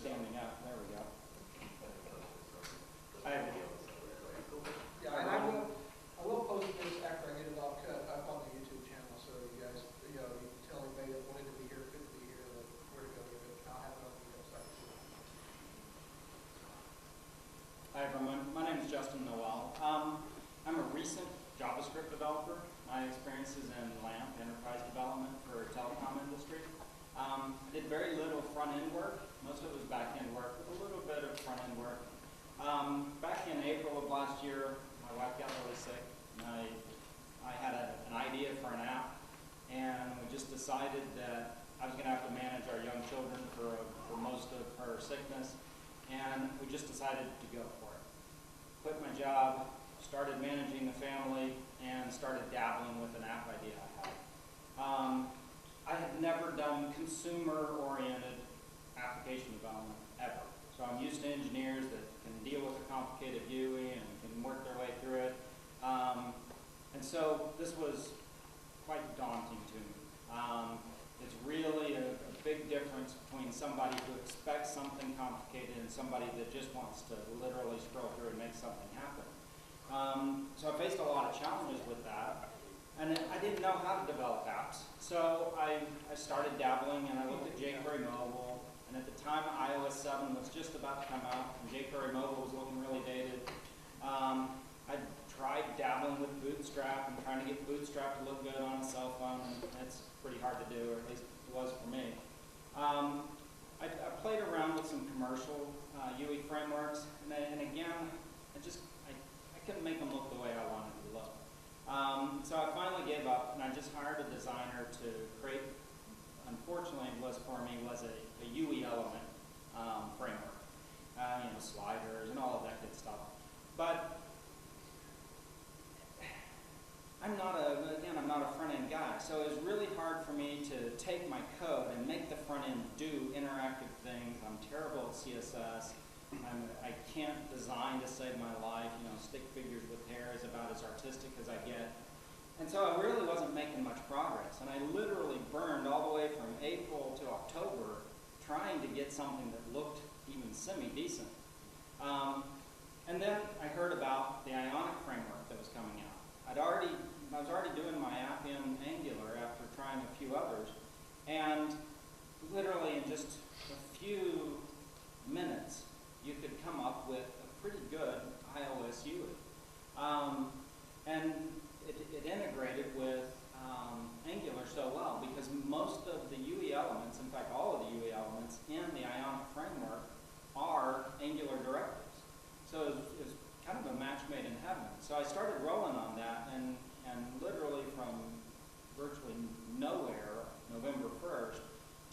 standing up. There we go. I have video. Yeah, and I will post this after I get it all cut up on the YouTube channel, so you guys, you can tell anybody that wanted to be here, couldn't be here, where to go to it. I'll have it on the website too. Hi everyone, my name is Justin Noel. I'm a recent JavaScript developer. My experience is in LAMP, enterprise development for telecom industry. I did very little front-end work. Most of it was back-end work, with a little bit of front-end work. Back in April of last year, my wife got really sick. And I had an idea for an app, and we just decided that I was going to have to manage our young children for most of her sickness, and we just decided to go for it. Quit my job, started managing the family, and started dabbling with an app idea I had. I had never done consumer-oriented application development ever. So I'm used to engineers that can deal with a complicated GUI and can work their way through it. And so this was quite daunting to me. It's really a big difference between somebody who expects something complicated and somebody that just wants to literally scroll through and make something happen. So I faced a lot of challenges with that. And I didn't know how to develop apps. So I started dabbling, and I looked at jQuery Mobile. And at the time, iOS 7 was just about to come out, and jQuery Mobile was looking really dated. I tried dabbling with Bootstrap and trying to get Bootstrap to look good on a cell phone, and it's pretty hard to do, or at least it was for me. I played around with some commercial UI frameworks, and again, I couldn't make them look the way I wanted to look. So I finally gave up, and I just hired a designer to create, unfortunately was a UI element framework. Sliders and all of that good stuff. But I'm not a front-end guy, so it was really hard for me to take my code and make the front end do interactive things. I'm terrible at CSS. I can't design to save my life. Stick figures with hair is about as artistic as I get. And so I really wasn't making much progress. And I literally burned all the way from April to October trying to get something that looked even semi-decent. And then I heard about the Ionic Framework that was coming out. I was already doing my app in Angular after trying a few others. And literally in just a few minutes, you could come up with a pretty good iOS UI. And it integrated with Angular so well because most of the UI elements, in fact all of the UI elements in the Ionic Framework are Angular directives. So it was kind of a match made in heaven. So I started rolling on that, and literally from virtually nowhere, November 1st,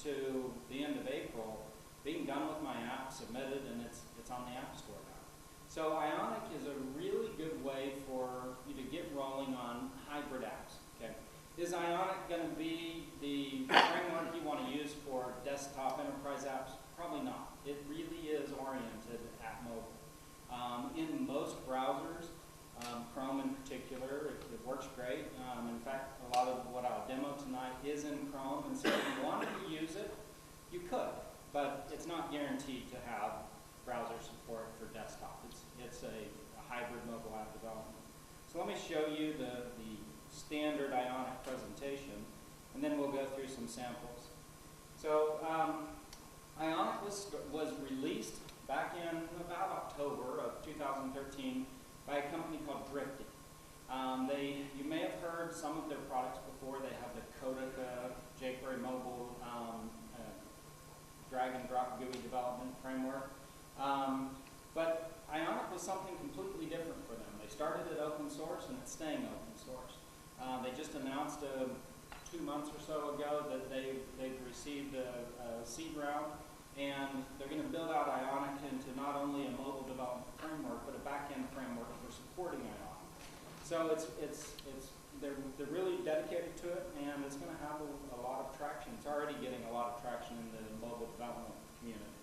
to the end of April, being done with my app, submitted, and it's on the App Store now. So Ionic is a really good way for you to get rolling on hybrid apps. Okay, is Ionic going to be the framework you want to use for desktop enterprise apps? Probably not. It really is oriented at mobile. In most browsers, Chrome in particular, it works great. In fact, a lot of what I'll demo tonight is in Chrome, and so if you wanted to use it, you could. But it's not guaranteed to have browser support for desktop. It's a hybrid mobile app development. So let me show you the standard Ionic presentation, and then we'll go through some samples. So Ionic was released back in about October of 2013 by a company called Drifty. You may have heard some of their products before. They have the Codica jQuery mobile drag and drop GUI development framework. But Ionic was something completely different for them. They started it open source, and it's staying open source. They just announced 2 months or so ago that they've received a seed round, and they're going to build out Ionic into not only a mobile development framework, but a back-end framework for supporting Ionic. So they're really dedicated to it, and it's going to have a lot of traction. It's already getting a lot of traction in the mobile development community.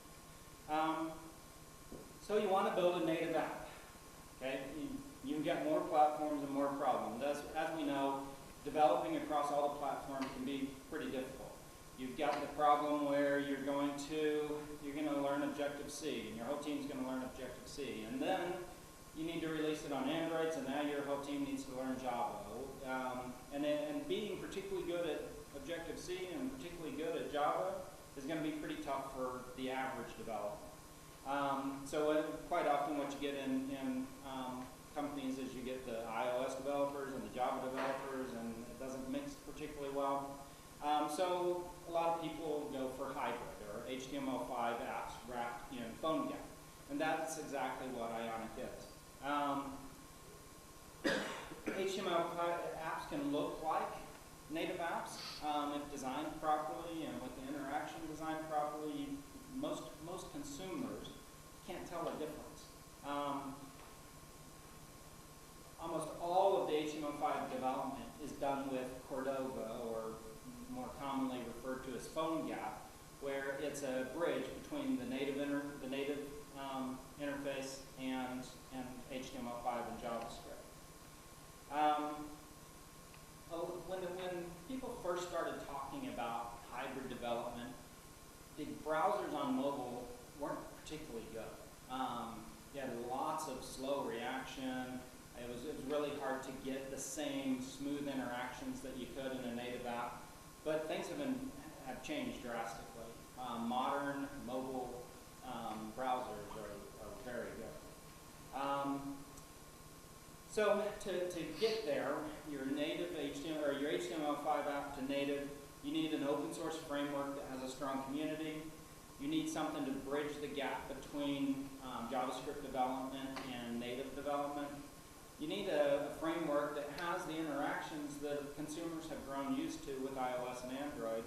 So you want to build a native app. Okay, you get more platforms and more problems. As we know, developing across all the platforms can be pretty difficult. You've got the problem where you're going to learn Objective Objective-C, and your whole team's going to learn Objective-C. And then you need to release it on Android, so now your whole team needs to learn Java. And being particularly good at Objective-C and particularly good at Java is going to be pretty tough for the average developer. Quite often what you get in companies is you get the iOS developers and the Java developers, and it doesn't mix particularly well. So a lot of people go for hybrid or HTML5 apps wrapped in PhoneGap, and that's exactly what Ionic is. HTML5 apps can look like native apps if designed properly and with the interaction designed properly. Most consumers can't tell the difference. Almost all of the HTML5 development is done with Cordova, or more commonly referred to as PhoneGap, where it's a bridge between the native interface and HTML5 and JavaScript. When people first started talking about hybrid development, the browsers on mobile weren't particularly good. You had lots of slow reaction. It was really hard to get the same smooth interactions that you could in a native app. But things have changed drastically. Modern mobile browsers are very good. So to get there, your native HTML or your HTML5 app to native, you need an open source framework that has a strong community. You need something to bridge the gap between JavaScript development and native development. You need a framework that has the interactions that consumers have grown used to with iOS and Android.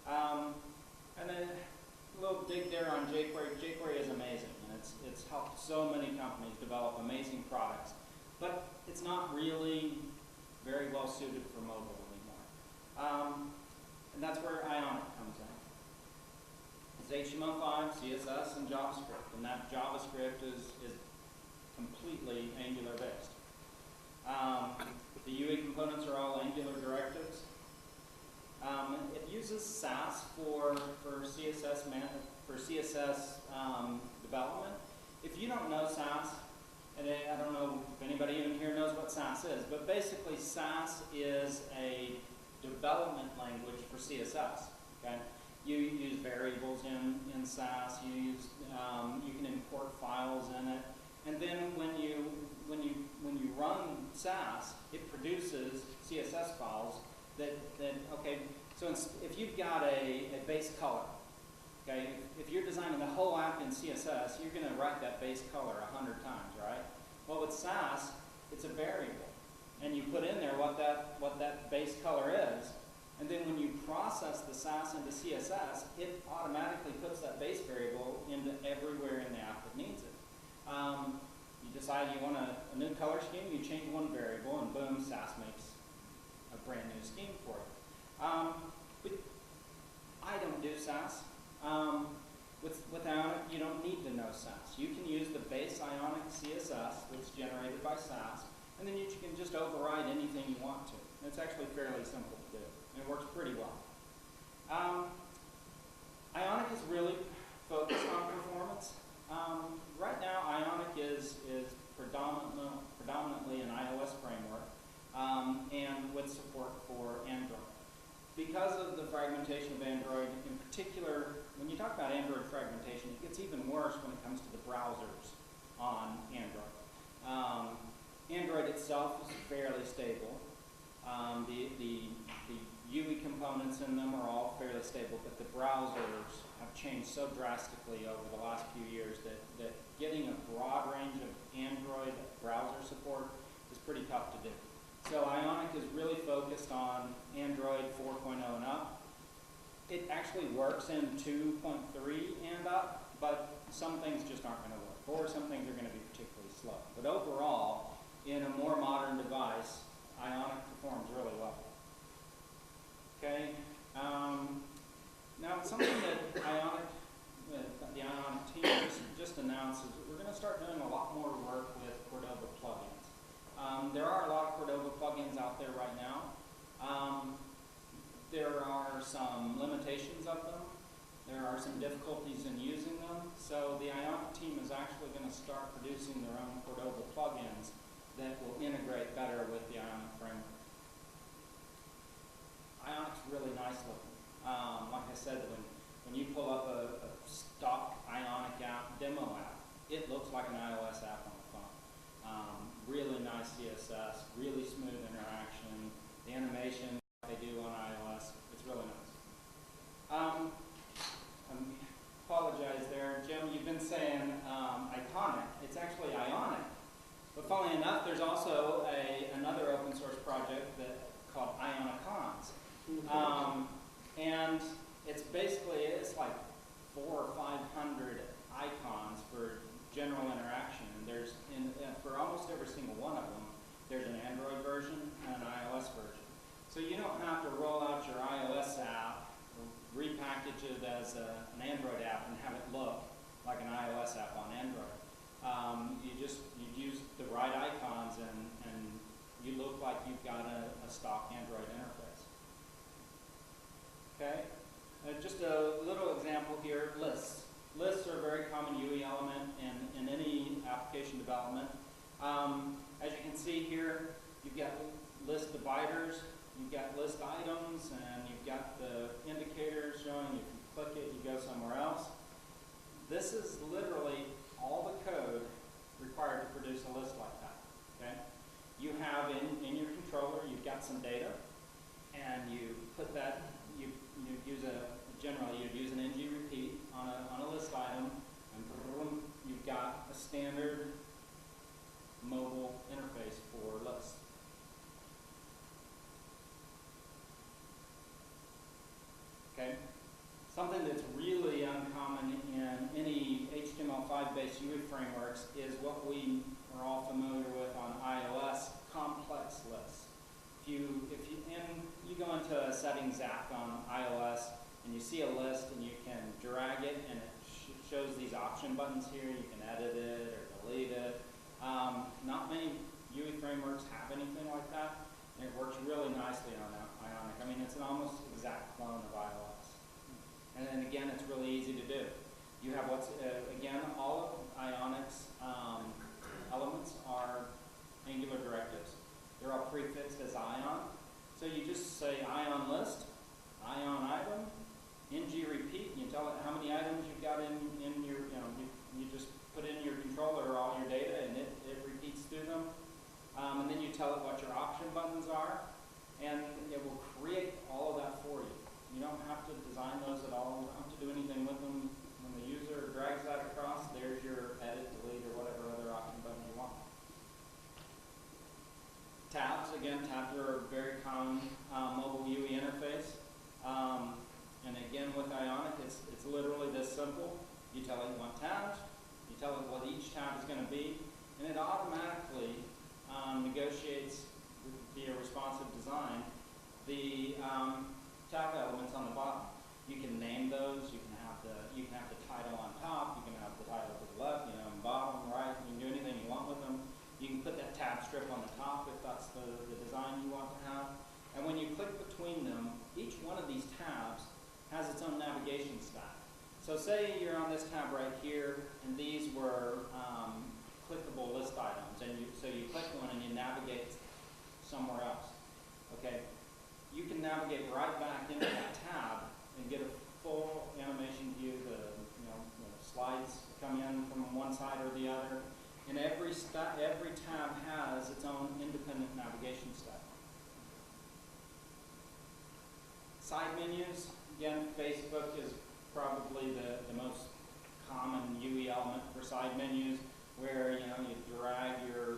And then a little dig there on jQuery. jQuery is amazing, and it's helped so many companies develop amazing products. But it's not really very well suited for mobile anymore. And that's where Ionic comes in. It's HTML5, CSS, and JavaScript. And that JavaScript is completely Angular based. The UI components are all Angular directives. It uses Sass for CSS development. If you don't know Sass, and I don't know if anybody even here knows what Sass is, but basically Sass is a development language for CSS. Okay, you use variables in Sass. You can import files in it, and then when you run Sass, it produces CSS files that okay. So if you've got a base color, okay, if you're designing the whole app in CSS, you're going to write that base color 100 times, right? Well, with Sass, it's a variable, and you put in there what that base color is, and then when you process the Sass into CSS, it automatically puts that base variable into everywhere in the app that needs it. You decide you want a new color scheme, you change one variable, and boom, Sass makes a brand new scheme for it. But I don't do Sass. With Ionic, you don't need to know Sass. You can use the base Ionic CSS that's generated by Sass, and then you can just override anything you want to. And it's actually fairly simple to do, and it works pretty well. Ionic is really focused on performance. Right now, Ionic is predominantly an iOS framework, and with support for Android. Because of the fragmentation of Android, in particular, when you talk about Android fragmentation, it gets even worse when it comes to the browsers on Android. Android itself is fairly stable. The UI components in them are all fairly stable, but the browsers have changed so drastically over the last few years that getting a broad range of Android browser support is pretty tough to do. So Ionic is really focused on Android 4.0 and up. It actually works in 2.3 and up, but some things just aren't going to work, or some things are going to be particularly slow. But overall, in a more modern device, Ionic performs really well. Okay. Now, something that the Ionic team just announced is that we're going to start doing a lot more work with Cordova plugins. There are a lot of Cordova plugins out there right now. There are some limitations of them. There are some difficulties in using them, so the Ionic team is actually going to start producing their own Cordova plugins that will integrate better with the Ionic framework. Ionic's really nice looking. Like I said, when you pull up a stock Ionic app, demo app, it looks like an iOS app on the phone. Really nice CSS, really smooth interaction, the animation they do on iOS, it's really nice. I apologize there, Jim, you've been saying iconic, it's actually Ionic. But funnily enough, there's also another open source project called Ionicons. And it's like 400 or 500 icons for general interaction. And there's, for almost every single one of them, there's an Android version and an iOS version. So you don't have to roll out your iOS app, repackage it as an Android app and have it look like an iOS app on Android. You use the right icons and you look like you've got a stock Android interface. Okay, just a little example here, lists. Lists are a very common UE element in any application development. As you can see here, you've got list dividers, you've got list items, and you've got the indicators showing if you click it, you go somewhere else. This is literally all the code required to produce a list like that. Okay? You have in your controller, you've got some data, and you put that, you generally you'd use an ng repeat on a list item, and boom, you've got a standard mobile interface for lists. Okay? Something that's really uncommon in any HTML5-based UE frameworks is what we are all familiar with on iOS, complex lists. If you go into a settings app on iOS and you see a list and you can drag it and it shows these option buttons here, you can edit it or delete it. Not many UE frameworks have anything like that, and it works really nicely on Ionic. I mean, it's an almost exact clone of iOS. And then again, it's really easy to do. You have again, all of Ionic's elements are Angular directives. They're all prefixed as ion. So you just say ion list, ion item, ng repeat, and you tell it how many items you've got in your, you just put in your controller all your data and it repeats through them. And then you tell it what your option buttons are, and it will create all of that for you. You don't have to design those at all. You don't have to do anything with them. When the user drags that across, there's your edit, delete, or whatever other option button you want. Tabs, again, tabs are a very common mobile UE interface. And again, with Ionic, it's literally this simple. You tell it you want tabs, you tell it what each tab is going to be, and it automatically negotiates via responsive design the tab elements on the bottom. You can name those. You can have the title on top. You can have the title to the left. Bottom, right. You can do anything you want with them. You can put that tab strip on the top if that's the design you want to have. And when you click between them, each one of these tabs has its own navigation stack. So say you're on this tab right here, and these were clickable list items, and so you click one and you navigate somewhere else. Okay. You can navigate right back into that tab and get a full animation view. The slides come in from one side or the other, and every tab has its own independent navigation stack. Side menus, again, Facebook is probably the most common UE element for side menus, where you drag your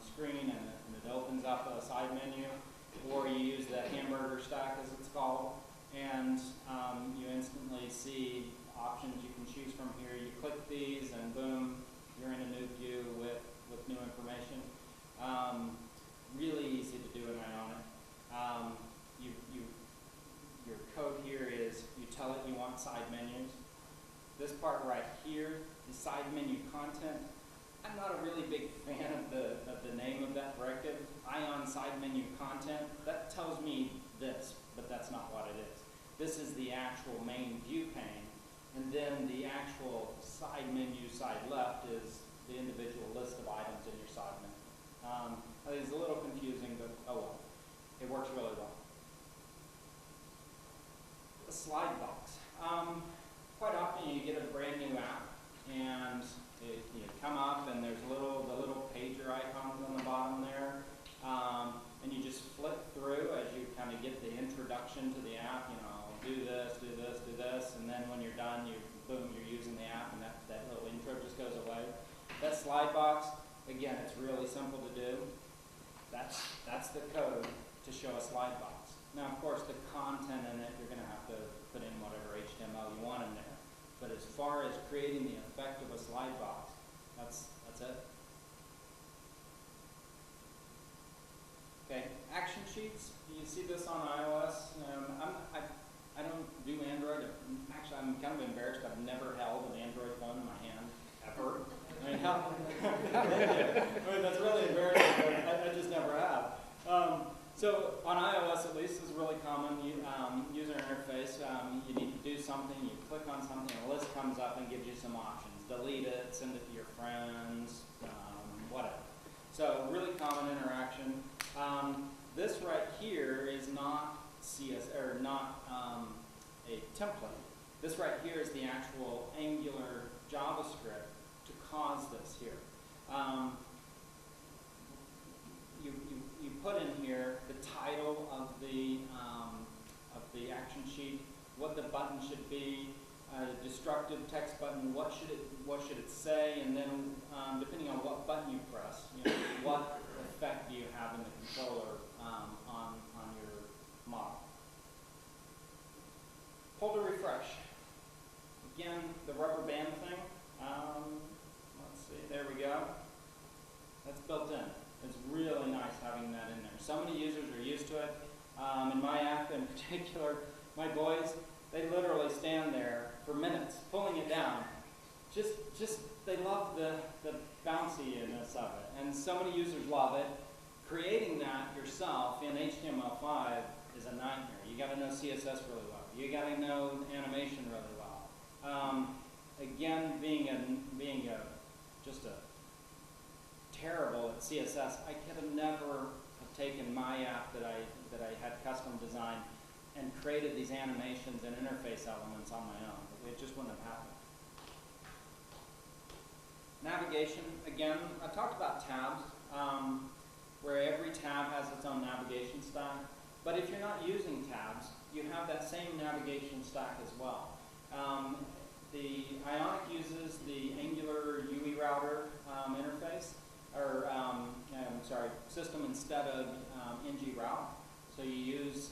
screen and it opens up a side menu. Or you use the hamburger stack, as it's called, and you instantly see options you can choose from here. You click these, and boom, you're in a new view with new information. Really easy to do in Ionic. Your code here is you tell it you want side menus. This part right here is side menu content. I'm not a really big fan of the name of that directive, ion side menu content. That tells me this, but that's not what it is. This is the actual main view pane. And then the actual side menu, side left, is the individual list of items in your side menu. I think it's a little confusing, but oh well. It works really well. The slide box. Quite often you get a brand new app, and you come up and there's the little pager icons on the bottom there, and you just flip through as you kind of get the introduction to the app. You know, do this, do this, do this, and then when you're done, boom, you're using the app, and that little intro just goes away. That slide box, again, it's really simple to do. That's the code to show a slide box. Now, of course, the content in it, you're going to have to put in whatever HTML you want in there. But as far as creating the effect of a slide box, that's it. Okay, action sheets. You see this on iOS. I don't do Android. Actually, I'm kind of embarrassed. I've never held an Android phone in my hand, ever. I mean, that's really embarrassing, but I just never have. So on iOS, at least, is really common user interface. You need to do something, you click on something, a list comes up and gives you some options. Delete it, send it to your friends, whatever. So really common interaction. This right here is not a template. This right here is the actual Angular JavaScript to cause this here. You put in here the title of the action sheet, what the button should be, destructive text button, what should it say, and then depending on what button you press, what effect do you have in the controller on your model. Pull to refresh. Again, the rubber band thing. Let's see, there we go. That's built in. It's really nice having that in there. So many users are used to it. In my app in particular, my boys, they literally stand there for minutes pulling it down. Just they love the bounciness of it. And so many users love it. Creating that yourself in HTML5 is a nightmare. You got to know CSS really well. You got to know animation really well. Again, being just a terrible at CSS, I could have never have taken my app that I had custom designed and created these animations and interface elements on my own. It just wouldn't have happened. Navigation, again, I talked about tabs, where every tab has its own navigation stack. But if you're not using tabs, you have that same navigation stack as well. The Ionic uses the Angular UI router interface, or system instead of ng route. So you use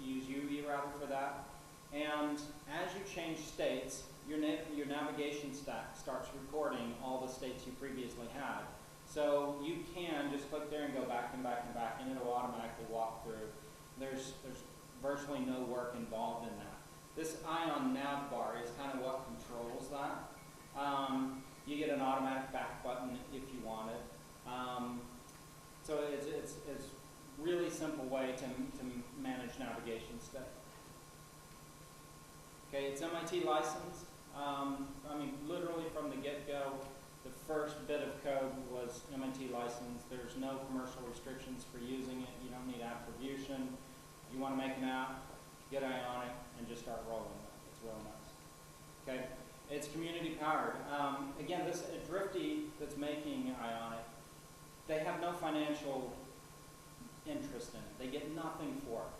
UI router for that. And as you change states, your navigation stack starts recording all the states you previously had. So you can just click there and go back and back and back, and it'll automatically walk through. There's virtually no work involved in that. This Ion nav bar is kind of what controls that. You get an automatic back button if you want it. So it's really simple way to manage navigation state. Okay, it's MIT licensed. I mean, literally from the get-go, the first bit of code was MIT licensed. There's no commercial restrictions for using it. You don't need attribution. You want to make an app, get Ionic, and just start rolling with it. It's real nice. Okay, it's community powered. Again, this Drifty that's making Ionic, they have no financial interest in it. They get nothing for it.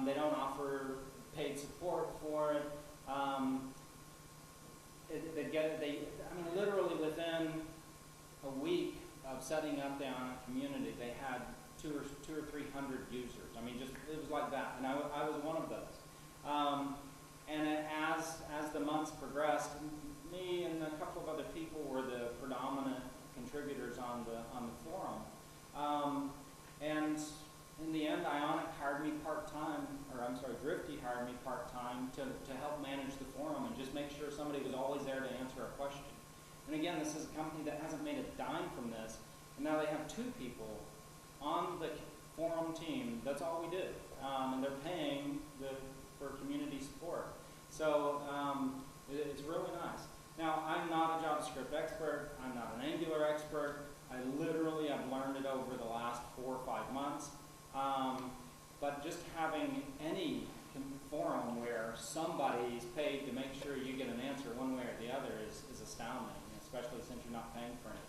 They don't offer paid support for it. I mean, literally within a week of setting up the Ionic community, they had 200 or 300 users. I mean, it was like that, and I was one of those. And as the months progressed, me and a couple of other people were the predominant contributors on the forum. And in the end, Ionic hired me part-time, Drifty hired me part-time to help manage the forum and just make sure somebody was always there to answer a question. And again, this is a company that hasn't made a dime from this, and now they have 2 people on the forum team. That's all we do. And they're paying for having any forum where somebody's paid to make sure you get an answer one way or the other is astounding, especially since you're not paying for anything.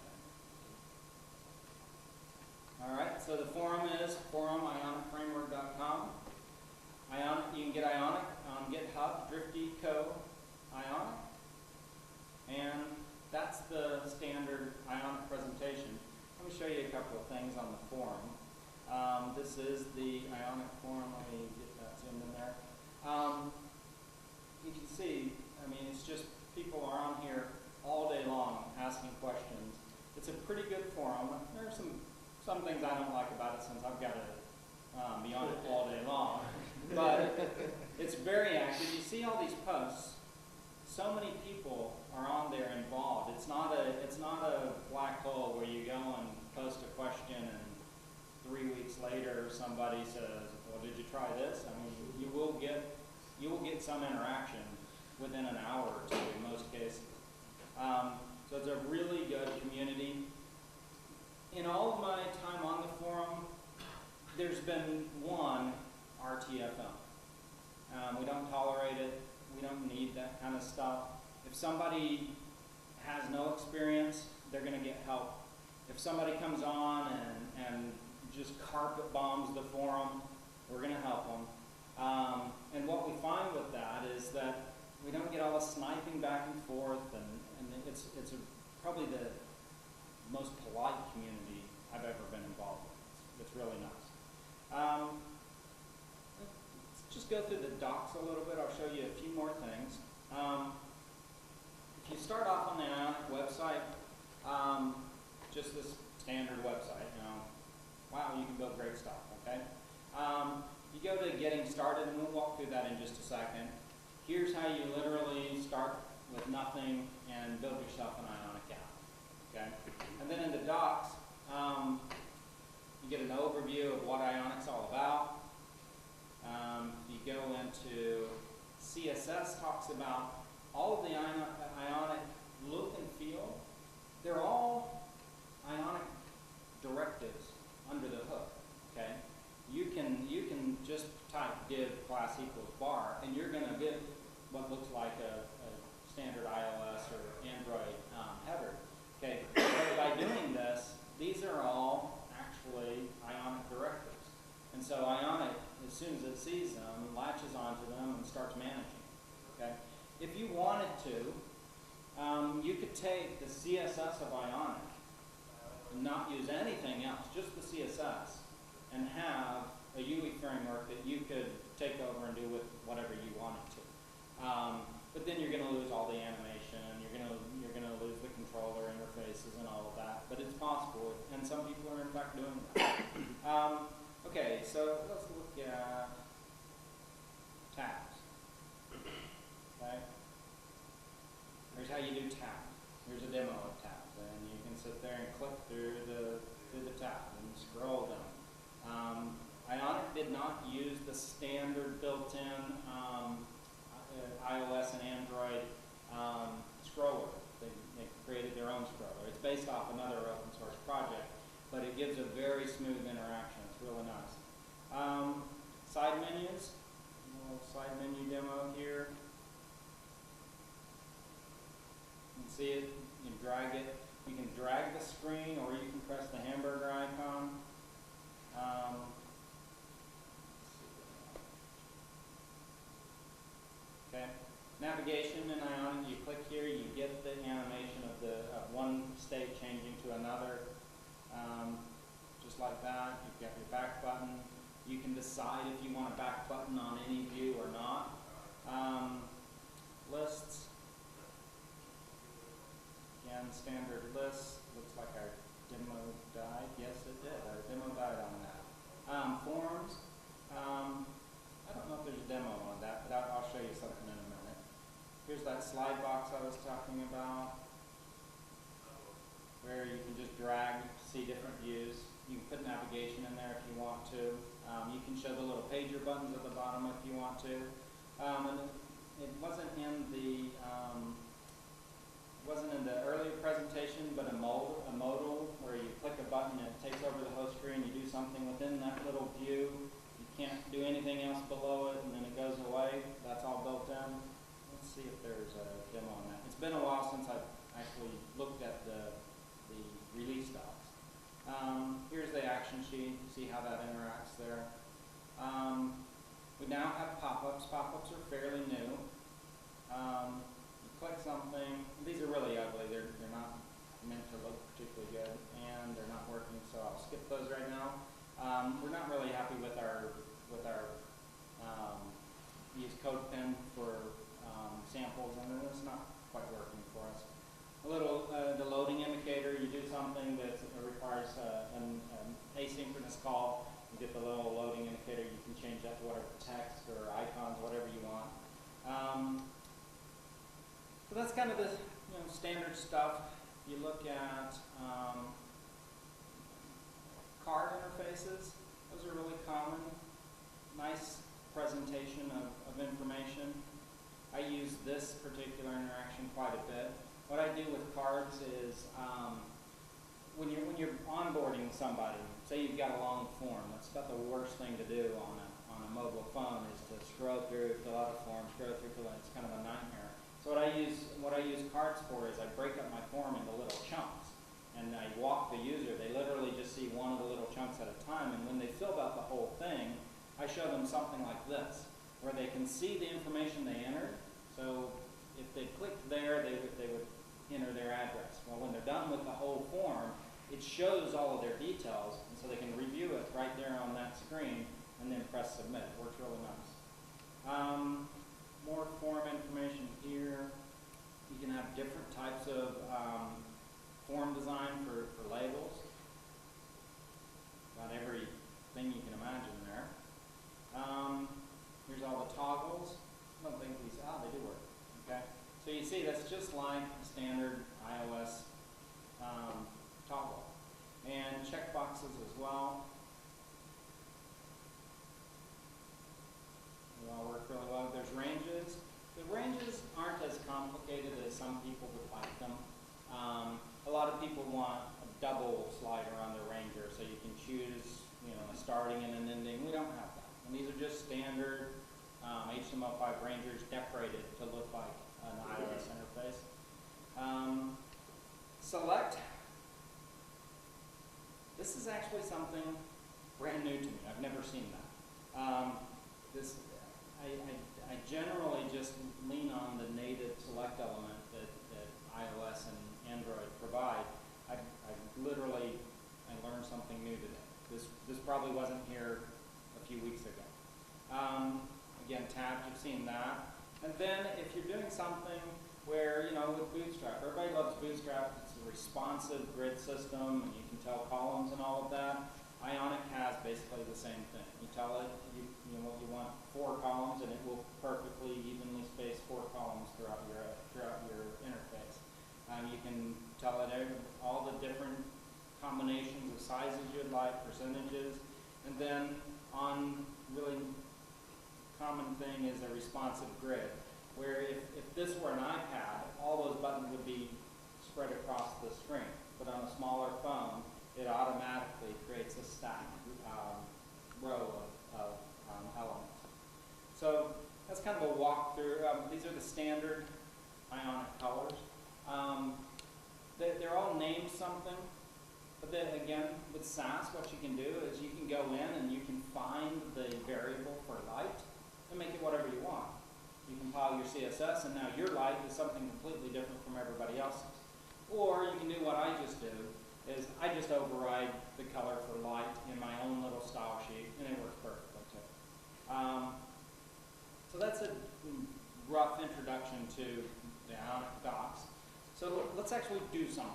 All right, so the forum is forum.ionicframework.com. You can get Ionic on GitHub, Drifty Co. Ionic, and that's the standard Ionic presentation. Let me show you a couple of things on the forum. This is the Ionic forum. Let me get that zoomed in there. You can see, I mean, it's just people are on here all day long asking questions. It's a pretty good forum. There are some things I don't like about it since I've got to be on it all day long. But it's very active. You see all these posts. So many people are on there involved. It's not a black hole where you go and post a question and 3 weeks later somebody says, "Well, did you try this?" I mean, you will get some interaction within an hour or two in most cases. So it's a really good community. In all of my time on the forum, there's been one RTFM. We don't tolerate it. We don't need that kind of stuff. If somebody has no experience, they're going to get help. If somebody comes on and just carpet bombs the forum, we're going to help them. And what we find with that is that we don't get all the sniping back and forth, and it's probably the most polite community I've ever been involved with. It's really nice. Let's just go through the docs a little bit. I'll show you a few more things. If you start off on the Ionic website, just this standard website, wow, you can build great stuff, okay? You go to getting started, and we'll walk through that in just a second. Here's how you literally start with nothing and build yourself an Ionic app, okay? And then in the docs, you get an overview of what Ionic's all about. You go into CSS, talks about all of the Ionic look and feel. They're all Ionic directives under the hood, okay? You can just type div class equals bar, and you're going to get what looks like a standard iOS or Android header. Okay, but by doing this, these are all actually Ionic directives. And so Ionic, as soon as it sees them, latches onto them and starts managing. Okay, if you wanted to, you could take the CSS of Ionic and not use anything else, just the CSS, and have a UE framework that you could take over and do with whatever you wanted to. But then you're going to lose all the animation. You're going to lose the controller interfaces and all of that. But it's possible, and some people are in fact doing that. Okay, so let's look at tabs. Okay, here's how you do tabs. Here's a demo of tabs, and you can sit there and click through the tabs and scroll them. Ionic did not use the standard built-in iOS and Android scroller. They created their own scroller. It's based off another open source project, but it gives a very smooth interaction. It's really nice. Side menus, a little side menu demo here. You can see it, you can drag it. You can drag the screen, or you can press the hamburger icon. Okay, navigation in Ionic, you click here, you get the animation of one state changing to another, just like that. You've got your back button. You can decide if you want a back button on any view or not. Lists, again, standard lists. Looks like our demo died. Yes, it did. Our demo died on that. Forms. I don't know if there's a demo on that, but I'll show you something in a minute. Here's that slide box I was talking about, where you can just drag, see different views. You can put navigation in there if you want to. You can show the little pager buttons at the bottom if you want to. And it wasn't in the earlier presentation, but a modal where you click a button and it takes over the whole screen. You do something within that little view. You can't do anything else below it, and then it goes away. That's all built in. Let's see if there's a demo on that. It's been a while since I've actually looked at the release docs. Here's the action sheet. See how that interacts there. We now have pop-ups. Pop-ups are fairly new. You click something. These are really ugly. They're not meant to look particularly good, and they're not working, so I'll skip those right now. We're not really happy with our use CodePen for samples, and it's not quite working for us. A little the loading indicator. You do something that requires an asynchronous call. You get the little loading indicator. You can change that to whatever text or icons, whatever you want. So that's kind of the standard stuff. You look at card interfaces. Those are really common. Nice presentation of information. I use this particular interaction quite a bit. What I do with cards is when you're onboarding somebody, say you've got a long form. That's about the worst thing to do on a mobile phone is to scroll through, fill out a form, scroll through, fill out. It's kind of a nightmare. So what I use cards for is I break up my form into little chunks, and I walk the user. They literally just see one of the little chunks at a time, and when they filled out the whole thing, I show them something like this, where they can see the information they entered. So if they clicked there, they would enter their address. Well, when they're done with the whole form, it shows all of their details, and so they can review it right there on that screen, and then press submit. It works really nice. More form information here. You can have different types of form design for labels. About everything you can imagine there. Here's all the toggles. I don't think these, they do work. Okay. So you see that's just like the standard iOS toggle. And checkboxes as well. They all work really well. There's ranges. The ranges aren't as complicated as some people would like them. A lot of people want a double slider on their ranger, so you can choose, a starting and an ending. We don't have that. And these are just standard HTML5 rangers decorated to look like an iOS interface. Select. This is actually something brand new to me. I've never seen that. I generally just lean on the native select element that iOS and Android provide. I learned something new today. This probably wasn't here a few weeks ago. Again, tabs, you've seen that. And then if you're doing something where, with Bootstrap, everybody loves Bootstrap. It's a responsive grid system, and you can tell columns and all of that. Ionic has basically the same thing. You tell it you want 4 columns, and it will perfectly evenly space 4 columns throughout your interface. You can tell it all the different combinations of sizes you'd like, percentages, and then on really common thing is a responsive grid, where if this were an iPad, all those buttons would be spread across the screen. But on a smaller phone, it automatically creates a stack row of elements. So that's kind of a walkthrough. These are the standard Ionic colors. They're all named something, but then again, with Sass, what you can do is you can go in and you can find the variable for light and make it whatever you want. You compile your CSS, and now your light is something completely different from everybody else's. Or you can do what I just did, is I just override the color for light in my own little style sheet, and it works perfectly too. So that's a rough introduction to the Ionic docs. So let's actually do something.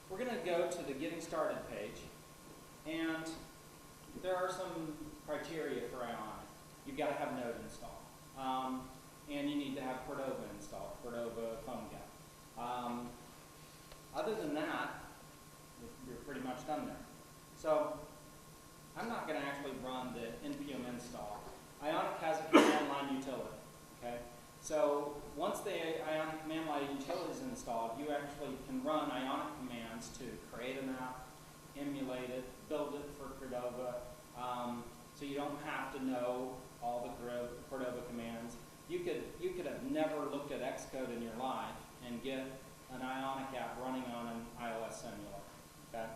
We're going to go to the Getting Started page, and there are some criteria for Ionic. You've got to have Node installed, and you need to have Cordova installed, Cordova PhoneGap. Other than that, you're pretty much done there. So I'm not going to actually run the npm install. Ionic has a command line utility. Okay, so once the Ionic command line utility is installed, you actually can run Ionic commands to create an app, emulate it, build it for Cordova, so you don't have to know all the Cordova commands. You could have never looked at Xcode in your life and get an Ionic app running on an iOS simulator. Okay?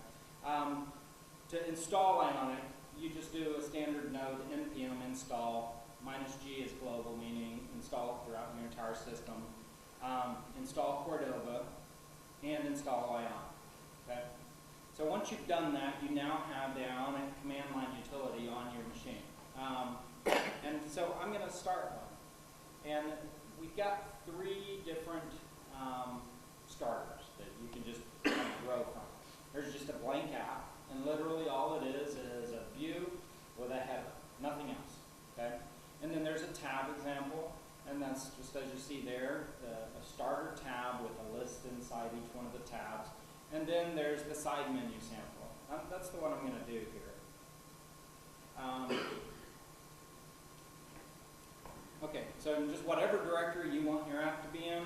To install Ionic, you just do a standard node npm install. -G is global, meaning install it throughout your entire system. Install Cordova and install Ionic. Okay? So once you've done that, you now have the Ionic command line utility on your machine. And so I'm going to start one. And we've got 3 different starters that you can just kind of grow from. There's just a blank app, and literally all it is a view with a header, nothing else. Okay? And then there's a tab example, and that's just as you see there, a starter tab with a list inside each one of the tabs. And then there's the side menu sample. That's the one I'm going to do here. Okay, so in just whatever directory you want your app to be in,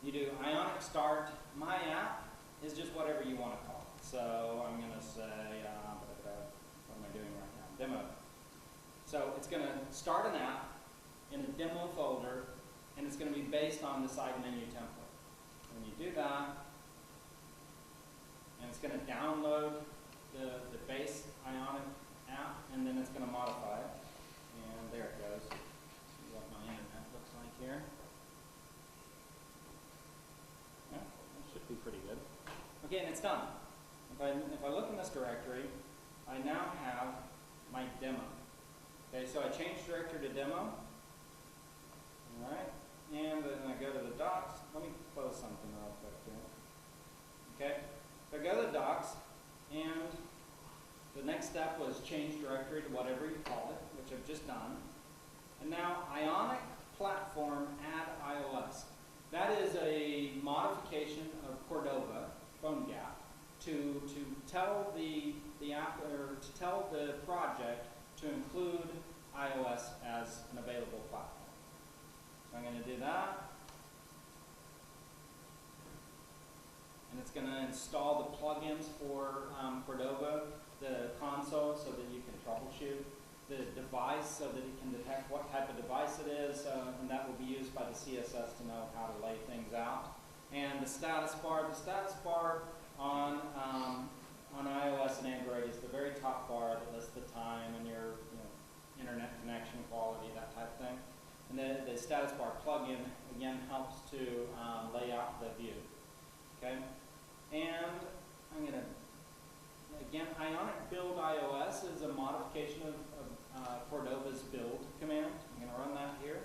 you do Ionic start. My app is just whatever you want to call it. So I'm going to say, what am I doing right now? Demo. So it's going to start an app in a demo folder, and it's going to be based on the side menu template. When you do that, and it's going to download the base Ionic app, and then it's going to modify it. And there it goes. See what my internet looks like here. Yeah, that should be pretty good. Okay, and it's done. If I look in this directory, I now have my demo. Okay, so I changed directory to demo. All right, and then I go to the docs. Let me close something real quick here. Okay, so I go to the docs, and the next step was change directory to whatever you call it, which I've just done. And now Ionic platform add iOS. That is a modification of Cordova phone gap to tell the app, or to tell the project to include iOS as an available platform. So I'm going to do that. And it's going to install the plugins for Cordova, the console, so that you can troubleshoot, the device so that it can detect what type of device it is, and that will be used by the CSS to know how to lay things out. And the status bar on iOS and Android is the very top bar that lists the time and your internet connection quality, that type of thing. And the status bar plugin, again, helps to lay out the view. Okay? And I'm going to, again, Ionic build iOS is a modification of Cordova's build command. I'm going to run that here.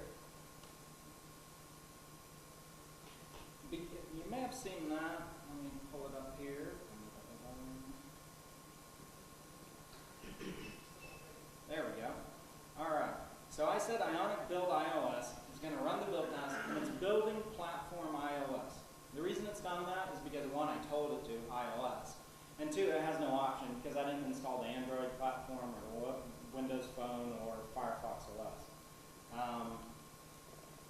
You may have seen that. Let me pull it up here. There we go. All right. So I said Ionic build iOS is going to run the build task, and it's building platform iOS. The reason it's done that is because, 1, I told it to iOS, and 2, it has no option because I didn't install the Android platform or Windows Phone or Firefox OS.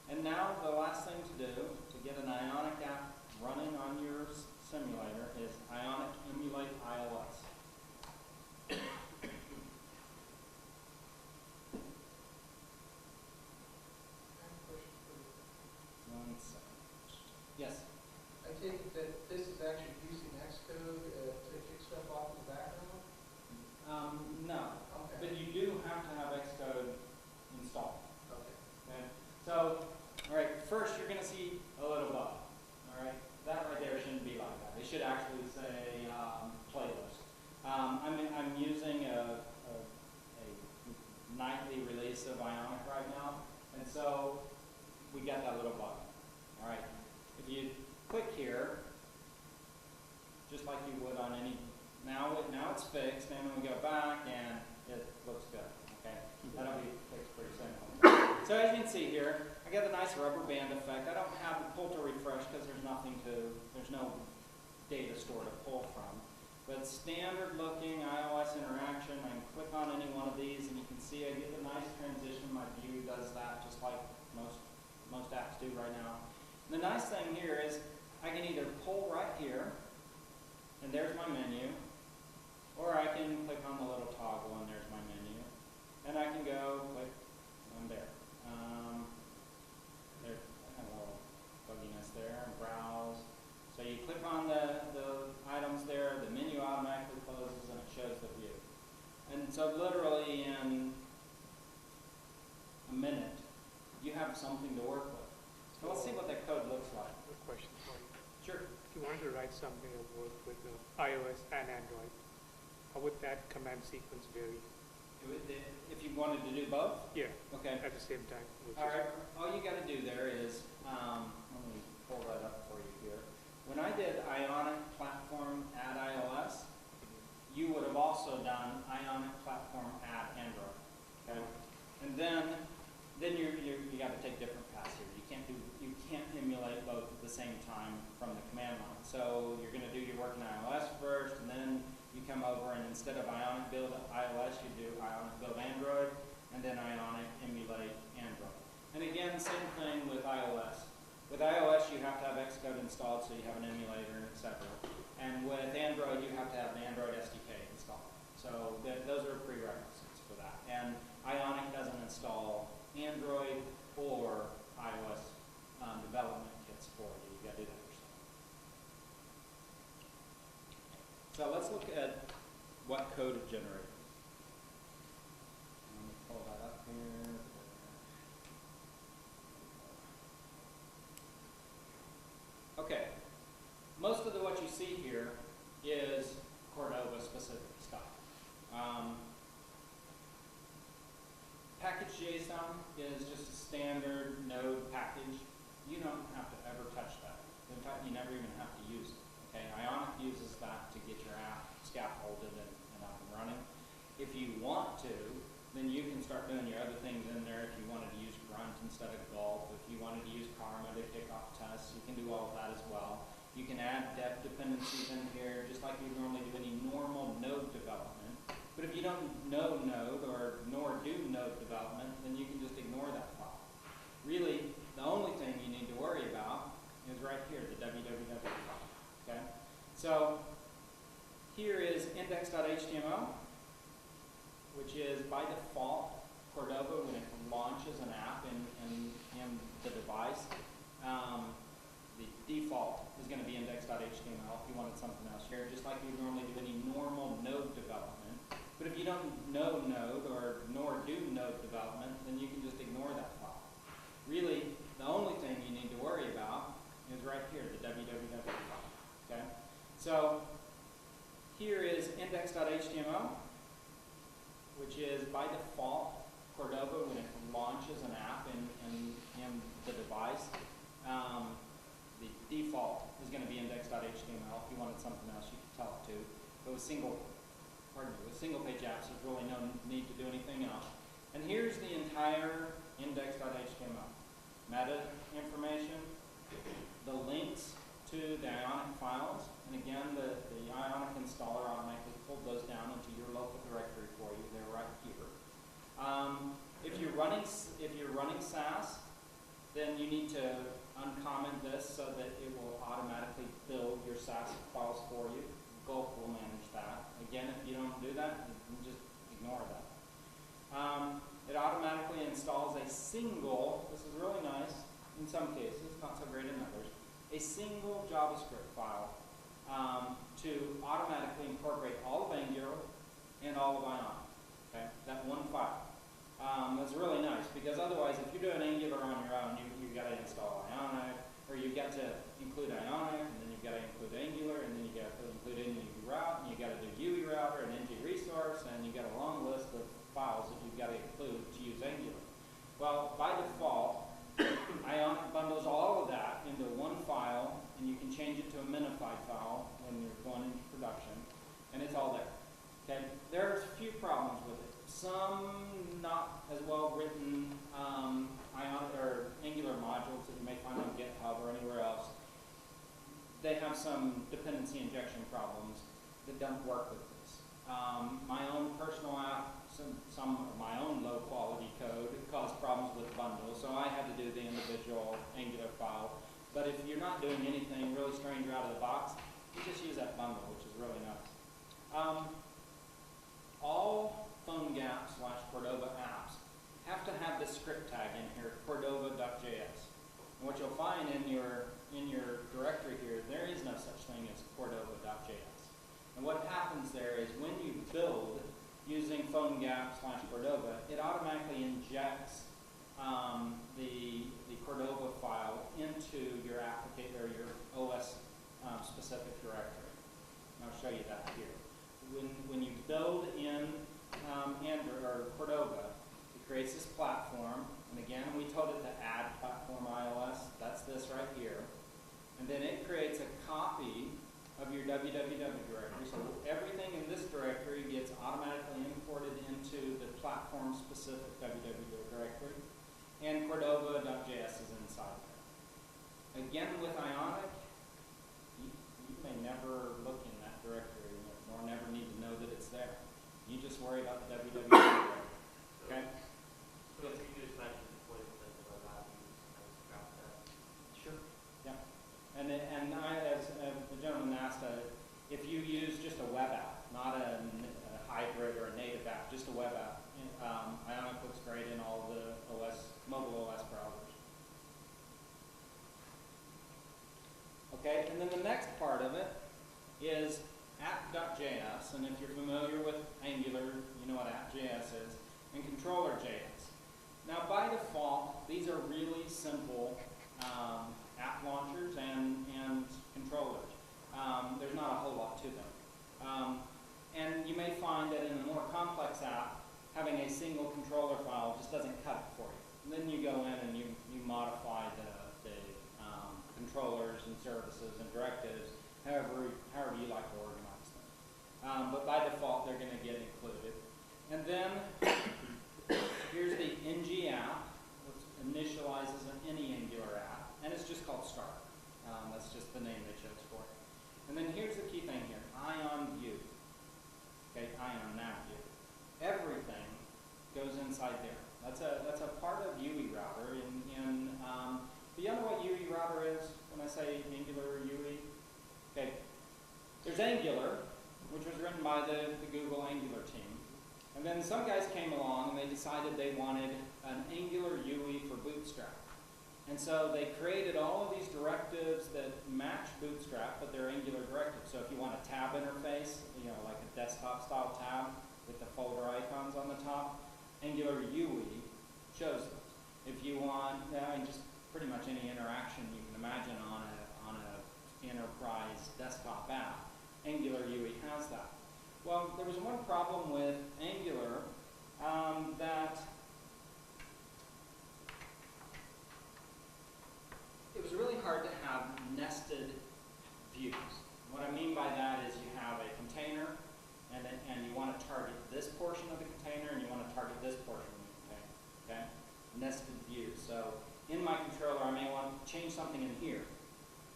And now the last thing to do to get an Ionic app running on your simulator is Ionic emulate iOS. One second. Yes? I take it that this is actually using Xcode to kick stuff off in the background? No. Okay. But you do have to have Xcode installed. Okay. Okay? So, all right, first you're going to see a little button. All right? That right there shouldn't be like that. It should actually say playlist. I'm using a nightly release of Ionic right now, and so we got that little button. All right. If you click here, just like you would on any, now it's fixed, and then we go back and it looks good. Okay, that'll be fixed pretty soon. So as you can see here, I got a nice rubber band effect. I don't have the pull to refresh because there's no data store to pull from. But standard looking iOS interaction, I can click on any one of these and you can see I get the nice transition. My view does that just like most apps do right now. The nice thing here is I can either pull right here, and there's my menu, or I can click on the little toggle and there's my menu. something to work with. So let's see what that code looks like. A question for you. Sure. If you wanted to write something that worked with iOS and Android, how would that command sequence vary? If you wanted to do both? Yeah, Okay. at the same time. All right. All you got to do there is, let me pull that up for you here. When I did Ionic Platform add iOS, you would have also done Ionic Platform add Android. Okay. And then you got to take different paths here. You can't emulate both at the same time from the command line. So you're going to do your work in iOS first, and then you come over and instead of Ionic build iOS, you do Ionic build Android, and then Ionic emulate Android. And again, same thing with iOS. With iOS, you have to have Xcode installed, so you have an emulator, etc. And with Android, you have to have an Android SDK installed. So those are prerequisites for that. And Ionic doesn't install Android or iOS development kits for you. You got to do that yourself. So let's look at what code it generated. Let me pull that up here. Okay. Most of what you see here is Cordova specific stuff. Package.json is just a standard node package. You don't have to ever touch that. In fact, you never even have to use it. Okay, Ionic uses that to get your app scaffolded and up and running. If you want to, then you can start doing your other things in there. If you wanted to use Grunt instead of Gulp, if you wanted to use Karma to kick off tests, you can do all of that as well. You can add dev dependencies in here, just like you normally do any normal node development. But if you don't know Node nor do Node development, then you can just ignore that file. Really, the only thing you need to worry about is right here, the www file. Okay? So here is index.html, which is by default Cordova when it launches an app in the device. The default is going to be index.html. If you wanted something else here, just like you normally do any normal Node development. But if you don't know Node nor do Node development, then you can just ignore that file. Really, the only thing you need to worry about is right here, the www file. Okay? So here is index.html, which is by default Cordova when it launches an app in the device. The default is going to be index.html. If you wanted something else, you could tell it to. But with single page apps, there's really no need to do anything else. And here's the entire index.html. Meta information, the links to the Ionic files, and again, the Ionic installer automatically pulled those down into your local directory for you. They're right here. If you're running SAS, then you need to uncomment this so that it will automatically build your SAS files for you. Gulp will manage that. Again, if you don't do that, you just ignore that. It automatically installs a single, this is really nice in some cases, not so great in others, a single JavaScript file to automatically incorporate all of Angular and all of Ionic. Okay? That one file. That's really nice because otherwise, if you're doing Angular on your own, you've got to install Ionic, or you've got to include Ionic, and then you've got to include Angular, and then you've got to include NUI route, and you've got to do UI router and NG resource, and you've got a long list of files that you've got to include to use Angular. Well, by default, Ionic bundles all of that into one file, and you can change it to a minified file when you're going into production, and it's all there. Okay? There's a few problems with it. Some not as well written Ionic or Angular modules that you may find on GitHub or anywhere else. They have some dependency injection problems that don't work with this. My own personal app, some of my own low quality code caused problems with bundles, so I had to do the individual Angular file. But if you're not doing anything really strange out of the box, you just use that bundle, which is really nice. All PhoneGap/Cordova apps have to have this script tag in here, Cordova.js. And what you'll find in your directory here, there is no such thing as Cordova.js. And what happens there is when you build using PhoneGap/Cordova, it automatically injects the Cordova file into your application or your OS specific directory. And I'll show you that here. When you build in Android or Cordova, it creates this platform. And again, we told it to add platform iOS. That's this right here. And then it creates a copy of your www directory. So everything in this directory gets automatically imported into the platform-specific www directory. And Cordova.js is inside there. Again, with Ionic, you may never look in that directory nor never need to know that it's there. You just worry about the www directory. Okay? So if you just mentioned what it says about that, you just kind of scrap that. Sure. Yeah. And as the gentleman asked, if you use just a web app, not a hybrid or a native app, just a web app, Ionic looks great in all the mobile OS browsers. Okay, and then the next part of it is app.js, and if you're familiar with Angular, you know what app.js is, and controller.js. Now, by default, these are really simple app launchers and controllers. There's not a whole lot to them. And you may find that in a more complex app, having a single controller file just doesn't cut it for you. And then you go in and you modify the controllers and services and directives however you like to organize them. But by default, they're going to get included. And then here's the ng app, which initializes any Angular app, and it's just called start. That's just the name they chose for it. And then here's the key thing here, Ion View. Okay, Ion Nav View. Everything goes inside there. That's a part of UE router. Do you know what UE router is when I say Angular UE? Okay, there's Angular, which was written by the Google Angular team. And then some guys came along and they decided they wanted an Angular UE for Bootstrap. And so they created all of these directives that match Bootstrap, but they're Angular directives. So if you want a tab interface, like a desktop style tab with the folder icons on the top, Angular UE shows those. If you want, just pretty much any interaction you can imagine on a enterprise desktop app, Angular UE has that. Well, there was one problem with Angular that it was really hard to have nested views. What I mean by that is you have a container and you want to target this portion of the container and you want to target this portion of the container. Okay? Nested views. So in my controller, I may want to change something in here.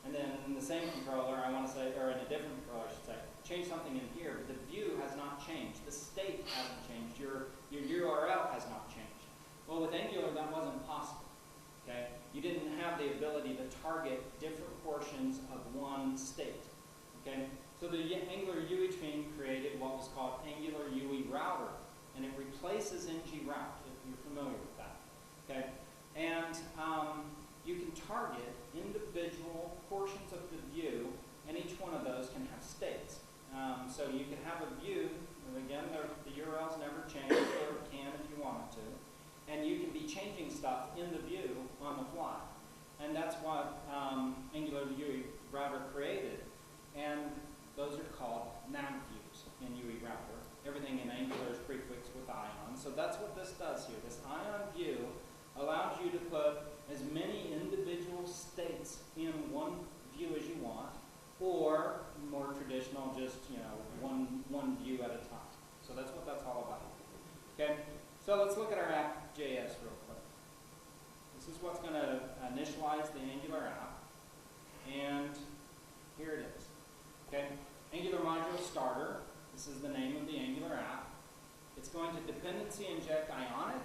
And then in the same controller, I want to say, or in a different controller, I should say, change something in here, but the view has not changed. The state hasn't changed. Your URL has not changed. Well, with Angular, that wasn't possible. Okay? You didn't have the ability to target different portions of one state. Okay? So the Angular UE team created what was called Angular UE Router, and it replaces ng route, if you're familiar with that. Okay? And you can target individual portions of the view, and each one of those can have states. So you can have a view, and again, the URLs never change, or it can if you want it to. And you can be changing stuff in the view on the fly. And that's what Angular UE Router created. And those are called nav views in UE Router. Everything in Angular is prefixed with Ion. So that's what this does here. This Ion view allows you to put as many individual states in one view as you want, or more traditional, just one view at a time. So that's what that's all about. Okay. So let's look at our app.js real quick. This is what's going to initialize the Angular app. And here it is. Okay? Angular module starter. This is the name of the Angular app. It's going to dependency inject Ionic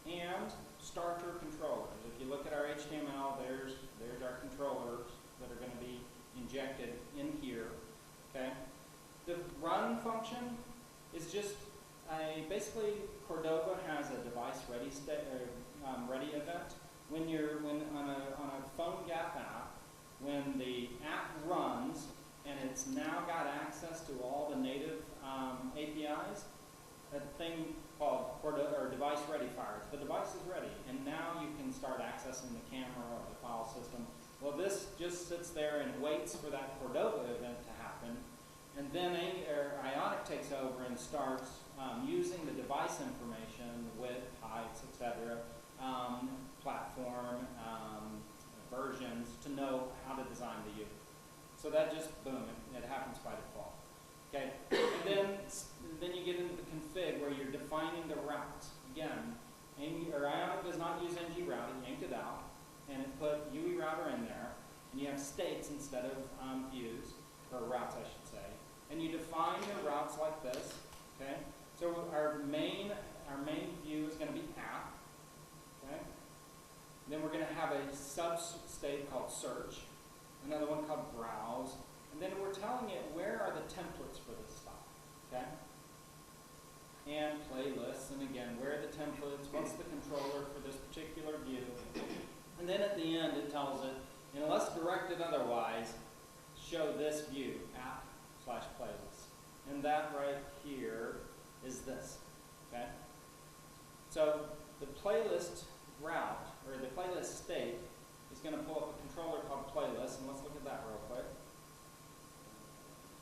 and starter controllers. If you look at our HTML, there's our controllers that are going to be injected in here. Okay? The run function is just basically Cordova has a device ready ready event. When on a phone gap app, when the app runs and it's now got access to all the native APIs, a thing called device ready fires. The device is ready, and now you accessing the camera or the file system. Well, this just sits there and waits for that Cordova event to happen, and then Ionic takes over and starts using the device information, width, heights, etc., platform, versions, to know how to design the view. So that just, boom, it happens by default. Okay, and then you get into the config where you're defining the routes. Again, Ionic does not use ng route, it yanked it out, and it put UE router in there, and you have states instead of views, or routes I should say, and you define your routes like this. Okay, so our main view is going to be app. Okay, then we're going to have a sub-state called search, another one called browse, and then we're telling it where are the templates for this stuff. Okay, and playlists, and again, where are the templates, what's the controller for this particular view, and then at the end it tells it, unless directed otherwise, show this view, app/playlist. And that right here is this. Okay? So the playlist route, or the playlist state, is going to pull up a controller called playlist, and let's look at that real quick.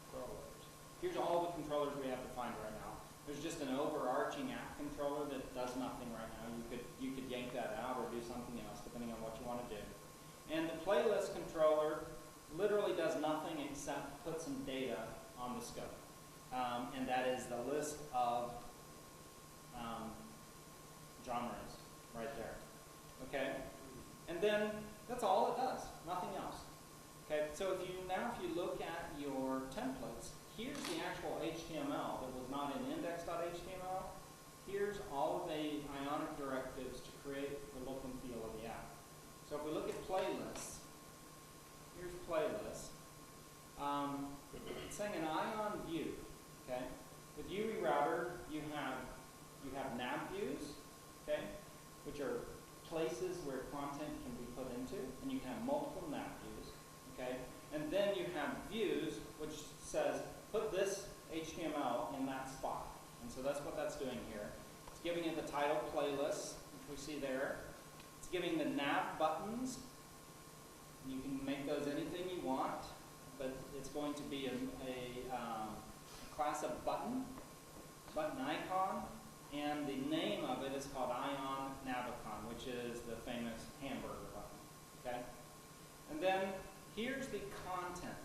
Controllers. Here's all the controllers we have defined right now. There's just an overarching app controller that does nothing right now. You could yank that out or do something else, depending on what you want to do. And the playlist controller literally does nothing except put some data on the scope. And that is the list of genres right there. Okay? And then that's all it does, nothing else. Okay, so if you look at your templates, here's the actual HTML that was not in index.html. Here's all of the Ionic directives to create the look and feel of the app. So if we look at playlists, here's playlists. It's saying an Ion view. Okay, with UE router you have nav views, okay, which are places where content can be put into, and you can have multiple nav views. Okay, and then you have views, which says put this HTML in that spot, and so that's what that's doing here. It's giving it the title playlist, which we see there. It's giving the nav buttons. You can make those anything you want, but it's going to be a class of button icon, and the name of it is called Ion Navicon, which is the famous hamburger button. Okay, and then here's the content.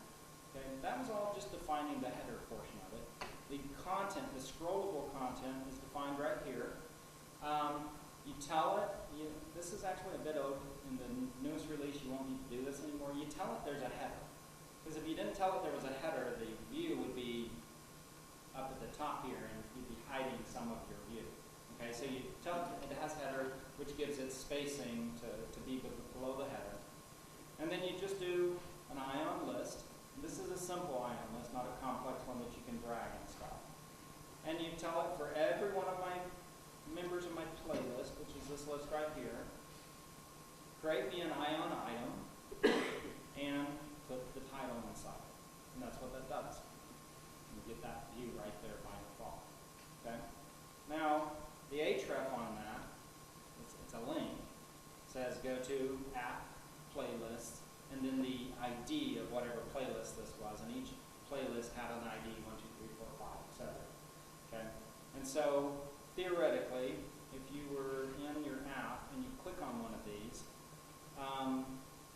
Okay, that was all just defining the header portion of it. The content, the scrollable content, is defined right here. You tell it, this is actually a bit old. In the newest release, you won't need to do this anymore. You tell it there's a header. Because if you didn't tell it there was a header, the view would be up at the top here, and you'd be hiding some of your view. Okay, so you tell it has header, which gives it spacing to be below the header. And then you just do an Ion list. This is a simple Ion list, not a complex one that you can drag and stuff. And you tell it for every one of my members of my playlist, which is this list right here, create me an Ion item and put the title inside. And that's what that does. You get that view right there by default. Okay? Now, the href on that, it's a link, says go to app playlist, and then the ID of whatever playlist this was, and each playlist had an ID, 1, 2, 3, 4, 5, etc. Okay? And so, theoretically, if you were in your app and you click on one of these,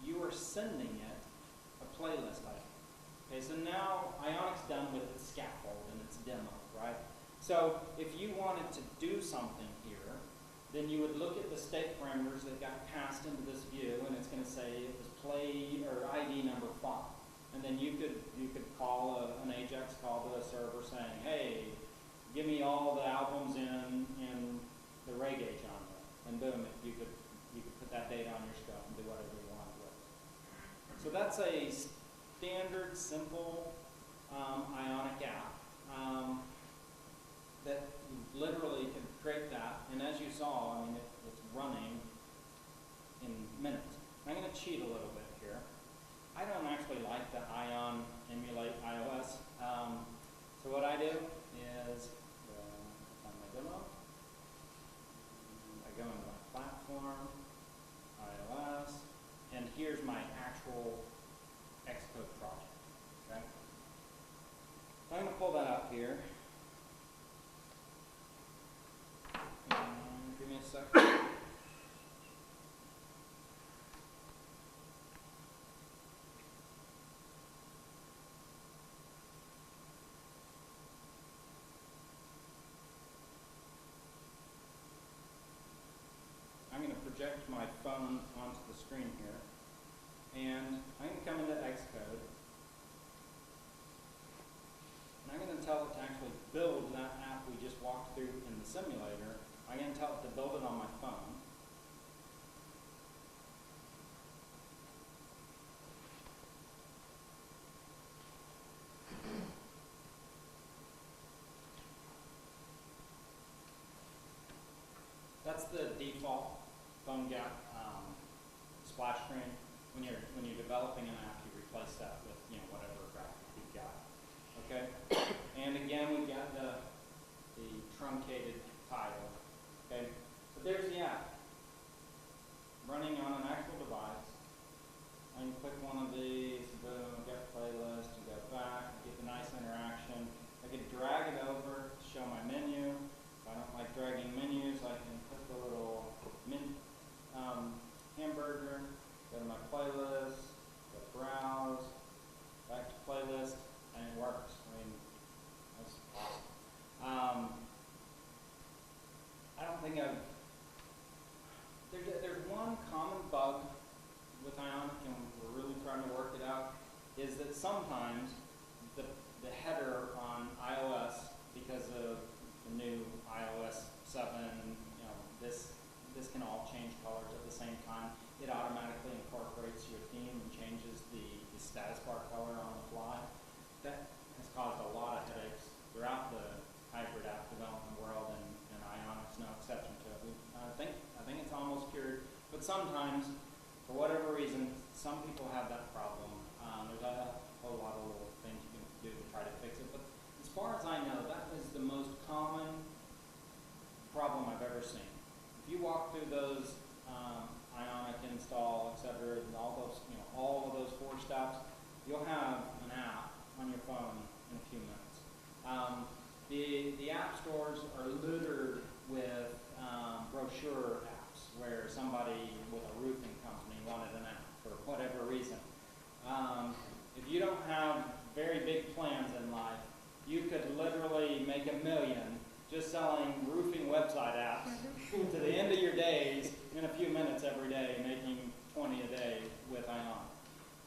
you are sending it a playlist item. Okay, so now Ionic's done with its scaffold and its demo, right? So if you wanted to do something here, then you would look at the state parameters that got passed into this view, and it's going to say it was play or ID number 5. And then you could call an AJAX call to a server saying, hey, give me all the albums in the reggae genre, and boom, you could put that data on your stuff and do whatever you want with it. So that's a standard, simple Ionic app that you literally can create that, and as you saw, I mean, it's running in minutes. I'm going to cheat a little bit here. I don't actually like the Ion emulate iOS. So what I do is on my demo, I go into my platform, iOS. actual Xcode project. Okay? I'm going to pull that up here. Give me a second. I'm going to project my phone onto the screen here, and I'm going to come into Xcode, and I'm going to tell it to actually build that app we just walked through in the simulator. I'm going to tell it to build it on my phone. That's the default phone gap splash screen. When you're developing an app, you replace that with whatever graphic you've got. Okay, and again we've got the truncated title. Okay, but there's the app running on an actual device. I can click one of these, boom, get playlist, and go back, get the nice interaction. I can drag it over to show my menu. If I don't like dragging menus, I can click the little hamburger, go to my playlist, go browse, back to playlist, and it works. I mean, that's awesome. I don't think there's one common bug with Ionic, and we're really trying to work it out, is that sometimes the header on iOS, because of the new iOS 7, this can all change colors at the same time. It automatically incorporates your theme and changes the status bar color on the fly. That has caused a lot of headaches throughout the hybrid app development world, and Ionic's no exception to it. I think it's almost cured, but sometimes, for whatever reason, some people have that problem. There's a whole lot of little things you can do to try to fix it, but as far as I know, that is the most common problem I've ever seen. If you walk through those Ionic install, etc., and all of those 4 steps, you'll have an app on your phone in a few minutes. The app stores are littered with brochure apps where somebody with a roofing company wanted an app for whatever reason. If you don't have very big plans in life, you could literally make $1 million just selling roofing website apps to the end of your days in a few minutes every day, making 20 a day with Ionic.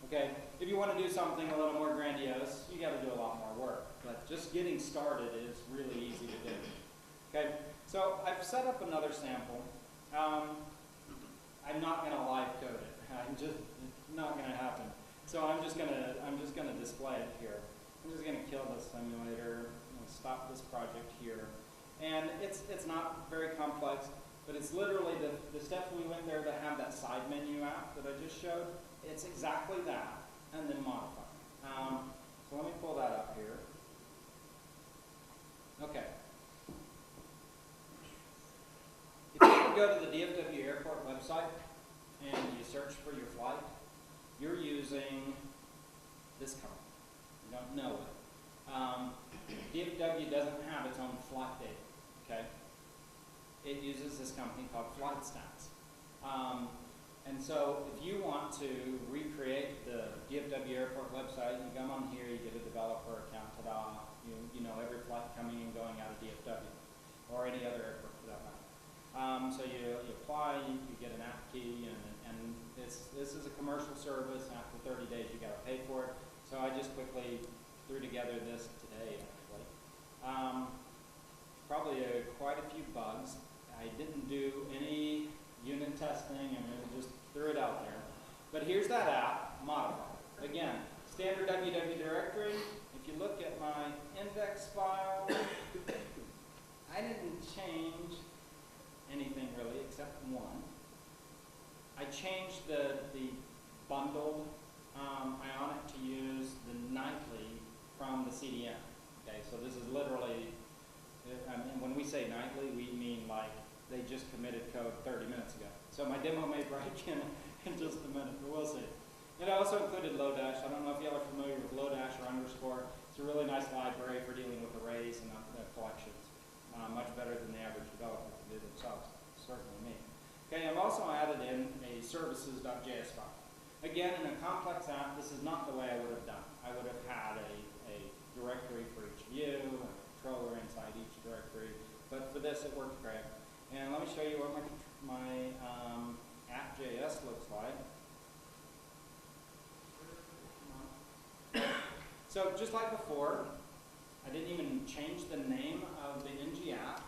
Okay, if you want to do something a little more grandiose, you got to do a lot more work. But just getting started is really easy to do. Okay, so I've set up another sample. I'm not going to live code it. It's not going to happen. So I'm just going to display it here. I'm just going to kill the simulator. I'm going to stop this project here. And it's not very complex, but it's literally the steps we went there to have that side menu app that I just showed. It's exactly that, and then modify. So let me pull that up here. Okay. If you go to the DFW Airport website and you search for your flight, you're using this company. You don't know it. DFW doesn't have its own flight data. Okay? It uses this company called Flight Stats. And so if you want to recreate the DFW Airport website, you come on here, you get a developer account, ta-da, you know every flight coming and going out of DFW, or any other airport for that matter. So you apply, you get an app key, and this is a commercial service. After 30 days, you got to pay for it. So I just quickly threw together this today, actually. Probably quite a few bugs. I didn't do any unit testing, and just threw it out there. But here's that app, modified. Again, standard www directory. If you look at my index file, I didn't change anything really except one. I changed the bundled Ionic to use the nightly from the CDN. Okay, so this is literally, I mean, when we say nightly, we mean like they just committed code 30 minutes ago. So my demo may break in just a minute, but we'll see. It also included Lodash. I don't know if y'all are familiar with Lodash or underscore. It's a really nice library for dealing with arrays and collections. Much better than the average developer can do themselves, certainly me. Okay, I've also added in a services.js file. Again, in a complex app, this is not the way I would have done. I would have had a directory for each view, and a controller inside each directory, but for this it worked great. And let me show you what my app.js looks like. So just like before, I didn't even change the name of the ng app.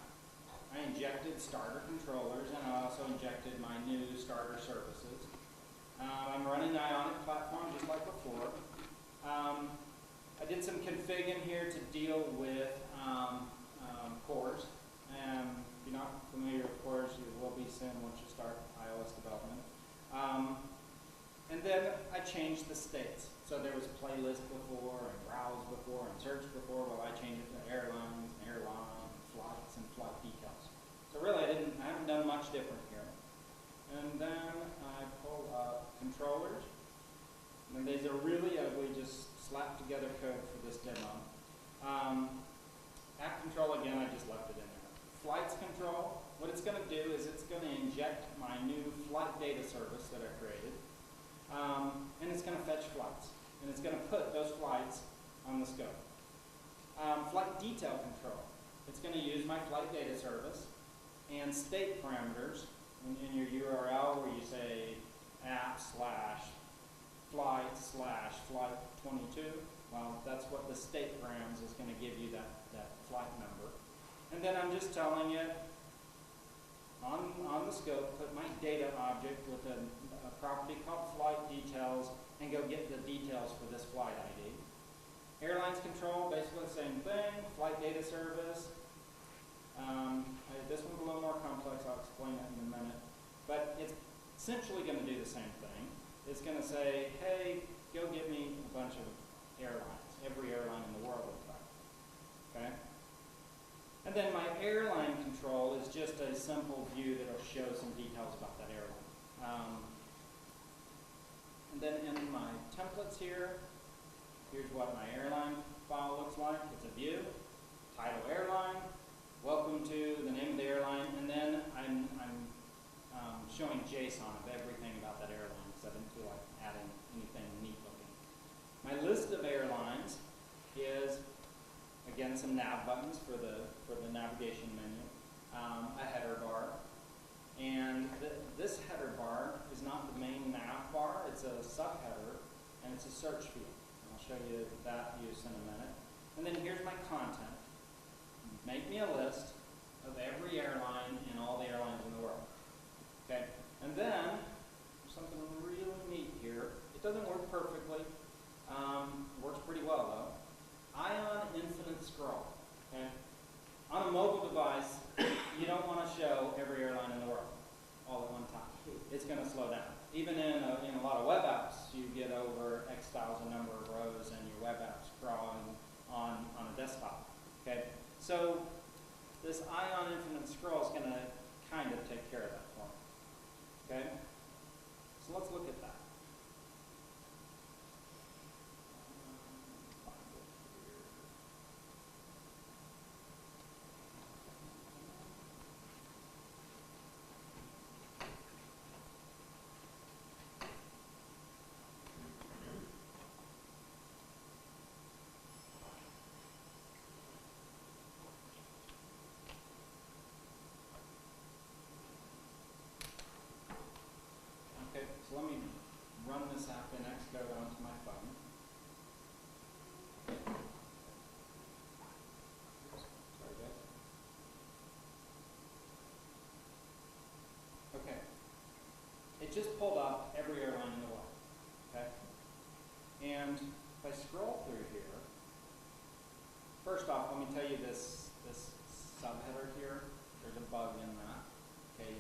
I injected starter controllers, and I also injected my new starter services. I'm running the Ionic platform just like before. I did some config in here to deal with cores. If you're not familiar with cores, you will be soon once you start iOS development. And then I changed the states. So there was playlist before, and browse before, and search before. Well, I changed it to airlines, flights, and flight details. So really, I haven't done much different here. And then I pull up controllers. And these are really ugly, just slapped together code for this demo. App control, again, I just left it in there. Flights control, what it's going to do is it's going to inject my new flight data service that I created. And it's going to fetch flights. And it's going to put those flights on the scope. Flight detail control, it's going to use my flight data service and state parameters in your URL where you say app/flight/flight22. Well, that's what the state params is going to give you that flight number. And then I'm just telling it on the scope, put my data object with a property called flight details and go get the details for this flight ID. Airlines control, basically the same thing, flight data service. This one's a little more complex, I'll explain that in a minute. But it's essentially going to do the same thing. It's going to say, hey, go get me a bunch of airlines, every airline in the world, in fact. Okay? And then my airline control is just a simple view that will show some details about that airline. And then in my templates here, here's what my airline file looks like. It's a view, title airline, welcome to the name of the airline, and then I'm showing JSON of everything about that airline because I didn't feel like adding anything neat looking. My list of airlines is, again, some nav buttons for the navigation menu, a header bar, and this header bar is not the main nav bar, it's a subheader, and it's a search field. And I'll show you that use in a minute. And then here's my content. Make me a list of every airline and all the airlines in the world. Okay? And then, something really neat here. It doesn't work perfectly. It works pretty well, though. Ion infinite scroll. Okay? On a mobile device, you don't want to show every airline in the world all at one time. It's going to slow down. Even in a lot of web apps, you get over X thousand number of rows and your web app's crawling on a desktop. Okay? So this Ion infinite scroll is going to kind of take care of that for me. Okay? So let's look at that. Okay, so let me run this app in Xcode onto my phone. Sorry, guys. Okay. It just pulled up every airline in the world. Okay? And if I scroll through here, first off, let me tell you this subheader here, there's a bug in that. Okay,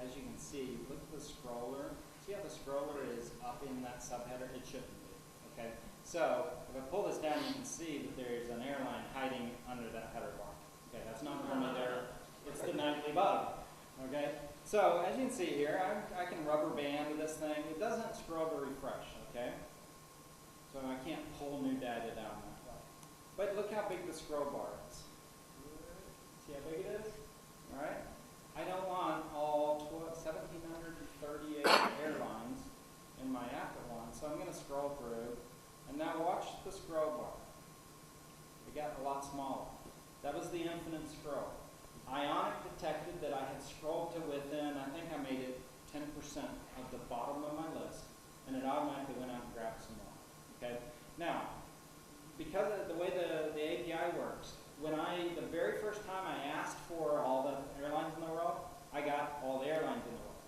as you can see, look at the scroller. See how the scroller is up in that subheader? It shouldn't be. Okay? So if I pull this down, you can see that there's an airline hiding under that header bar. Okay, that's not normally there. It's the nightly bug. Okay? So as you can see here, I can rubber band this thing. It doesn't scroll to refresh. okay? So I can't pull new data down that way. But look how big the scroll bar is. See how big it is? All right? I don't want all 1,738 airlines in my app at once, so I'm going to scroll through. And now watch the scroll bar. It got a lot smaller. That was the infinite scroll. Ionic detected that I had scrolled to within, I think I made it 10% of the bottom of my list, and it automatically went out and grabbed some more. Okay? Now, because of the way the API works, the very first time I asked for all the airlines in the world, I got all the airlines in the world.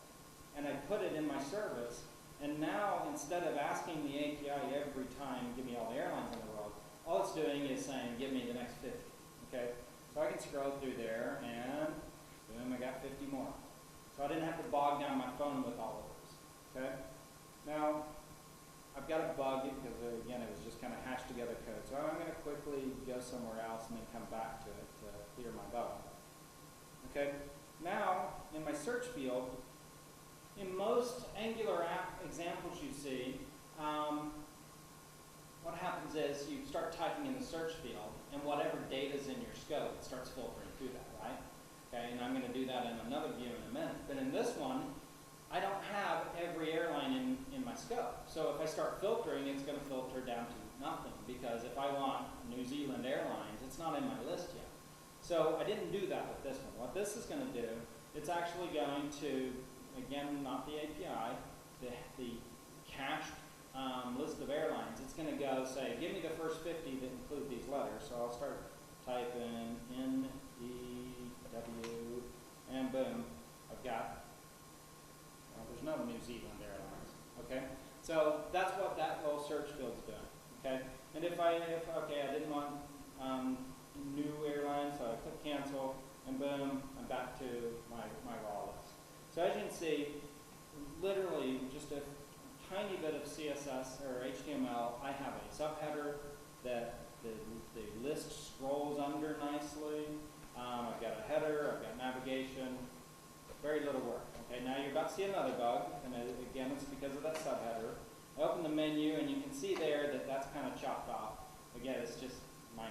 And I put it in my service, and now instead of asking the API every time, give me all the airlines in the world, all it's doing is saying, give me the next 50. Okay? So I can scroll through there, and boom, I got 50 more. So I didn't have to bog down my phone with all of those. Okay? Now, I've got a bug because, again, it was just kind of hashed together code. So I'm going to quickly go somewhere else and then come back to it to clear my bug. Okay? Now, in my search field, in most Angular app examples you see, what happens is you start typing in the search field, and whatever data is in your scope, it starts filtering through that, right? Okay, and I'm going to do that in another view in a minute. But in this one, I don't have every airline in my scope. So if I start filtering, it's going to filter down to nothing, because if I want New Zealand Airlines, it's not in my list yet. So I didn't do that with this one. What this is going to do, it's actually going to, again, not the API, the cached list of airlines. It's going to go say, give me the first 50 that include these letters. So I'll start typing N, E, W, and boom, I've got, well, there's no New Zealand Airlines. Okay? So that's what that little search field's doing. Okay? And okay, I didn't want new airlines, so I click cancel, and boom, I'm back to my raw list. So as you can see, literally just a tiny bit of CSS or HTML. I have a subheader that the list scrolls under nicely. I've got a header, I've got navigation, very little work. Okay, now you're about to see another bug, and again, it's because of that subheader. I open the menu, and you can see there that that's kind of chopped off. Again, it's just my